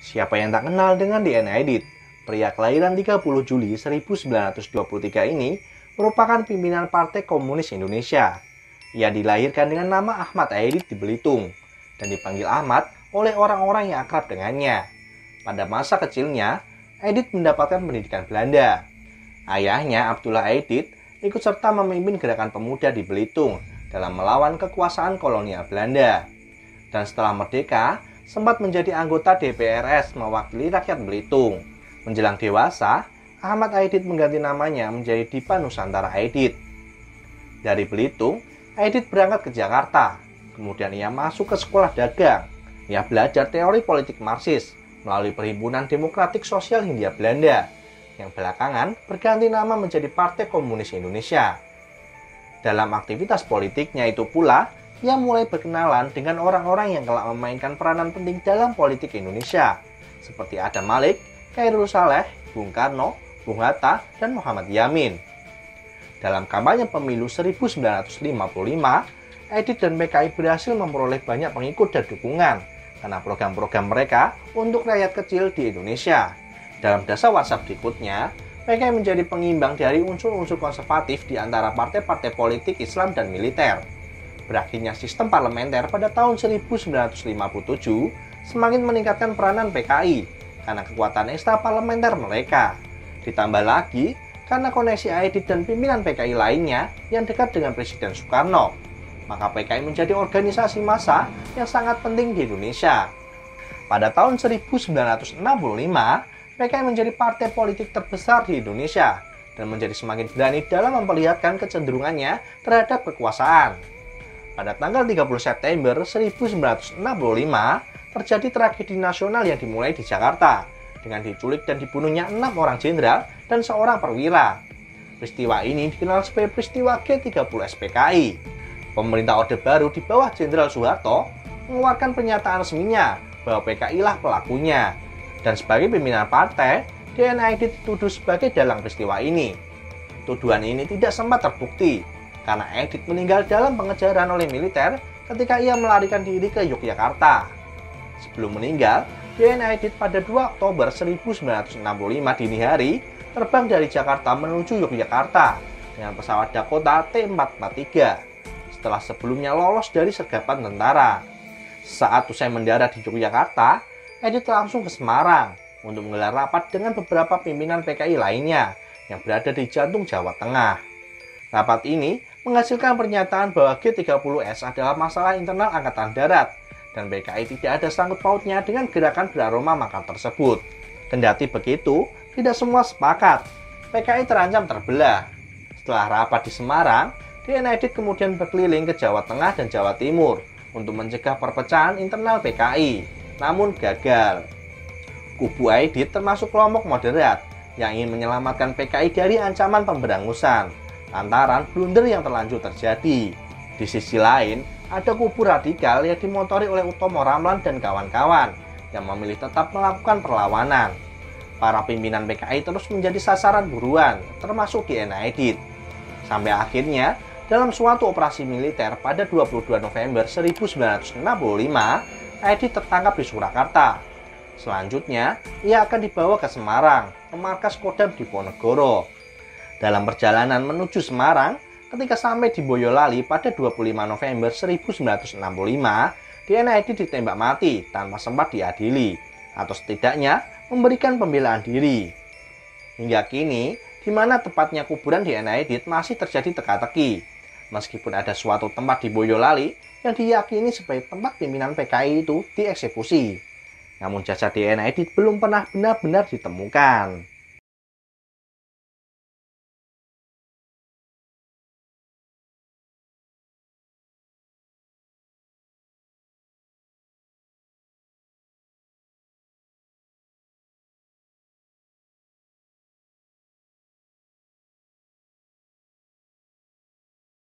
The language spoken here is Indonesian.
Siapa yang tak kenal dengan DNA Aidit? Pria kelahiran 30 Juli 1923 ini merupakan pimpinan Partai Komunis Indonesia. Ia dilahirkan dengan nama Ahmad Aidit di Belitung dan dipanggil Ahmad oleh orang-orang yang akrab dengannya. Pada masa kecilnya, Aidit mendapatkan pendidikan Belanda. Ayahnya, Abdullah Aidit, ikut serta memimpin gerakan pemuda di Belitung dalam melawan kekuasaan kolonial Belanda. Dan setelah merdeka, sempat menjadi anggota DPRS mewakili rakyat Belitung. Menjelang dewasa, Ahmad Aidit mengganti namanya menjadi Dipa Nusantara Aidit. Dari Belitung, Aidit berangkat ke Jakarta. Kemudian ia masuk ke sekolah dagang. Ia belajar teori politik Marxis melalui Perhimpunan Demokratik Sosial Hindia Belanda, yang belakangan berganti nama menjadi Partai Komunis Indonesia. Dalam aktivitas politiknya itu pula, ia mulai berkenalan dengan orang-orang yang kelak memainkan peranan penting dalam politik Indonesia, seperti Adam Malik, Chairul Saleh, Bung Karno, Bung Hatta, dan Muhammad Yamin. Dalam kampanye pemilu 1955, Aidit dan PKI berhasil memperoleh banyak pengikut dan dukungan karena program-program mereka untuk rakyat kecil di Indonesia. Dalam dasawarsa berikutnya, PKI menjadi pengimbang dari unsur-unsur konservatif di antara partai-partai politik Islam dan militer. Berakhirnya sistem parlementer pada tahun 1957 semakin meningkatkan peranan PKI karena kekuatan ekstra parlementer mereka. Ditambah lagi karena koneksi Aidit dan pimpinan PKI lainnya yang dekat dengan Presiden Soekarno, maka PKI menjadi organisasi massa yang sangat penting di Indonesia. Pada tahun 1965, PKI menjadi partai politik terbesar di Indonesia dan menjadi semakin berani dalam memperlihatkan kecenderungannya terhadap kekuasaan. Pada tanggal 30 September 1965, terjadi tragedi nasional yang dimulai di Jakarta dengan diculik dan dibunuhnya 6 orang jenderal dan seorang perwira. Peristiwa ini dikenal sebagai peristiwa G30 SPKI. Pemerintah Orde Baru di bawah Jenderal Soeharto mengeluarkan pernyataan resminya bahwa PKI lah pelakunya. Dan sebagai pimpinan partai, DNA Aidit dituduh sebagai dalang peristiwa ini. Tuduhan ini tidak sempat terbukti karena Aidit meninggal dalam pengejaran oleh militer ketika ia melarikan diri ke Yogyakarta. Sebelum meninggal, DNA Aidit pada 2 Oktober 1965 dini hari terbang dari Jakarta menuju Yogyakarta dengan pesawat Dakota T443 setelah sebelumnya lolos dari sergapan tentara. Saat usai mendarat di Yogyakarta, Aidit langsung ke Semarang untuk menggelar rapat dengan beberapa pimpinan PKI lainnya yang berada di jantung Jawa Tengah. Rapat ini menghasilkan pernyataan bahwa G30S adalah masalah internal Angkatan Darat dan PKI tidak ada sangkut pautnya dengan gerakan beraroma makar tersebut. Kendati begitu, tidak semua sepakat. PKI terancam terbelah. Setelah rapat di Semarang, DNA Aidit kemudian berkeliling ke Jawa Tengah dan Jawa Timur untuk mencegah perpecahan internal PKI, namun gagal. Kubu Aidit termasuk kelompok moderat yang ingin menyelamatkan PKI dari ancaman pemberangusan lantaran blunder yang terlanjur terjadi. Di sisi lain, ada kubu radikal yang dimotori oleh Utomo Ramlan dan kawan-kawan yang memilih tetap melakukan perlawanan. Para pimpinan PKI terus menjadi sasaran buruan, termasuk DNA Aidit. Sampai akhirnya, dalam suatu operasi militer pada 22 November 1965, Aidit tertangkap di Surakarta. Selanjutnya, ia akan dibawa ke Semarang, ke markas Kodam Diponegoro. Dalam perjalanan menuju Semarang, ketika sampai di Boyolali pada 25 November 1965, DNA Aidit ditembak mati tanpa sempat diadili, atau setidaknya memberikan pembelaan diri. Hingga kini, di mana tepatnya kuburan DNA Aidit masih terjadi teka-teki, meskipun ada suatu tempat di Boyolali yang diyakini sebagai tempat pimpinan PKI itu dieksekusi. Namun jasad DNA Aidit belum pernah benar-benar ditemukan.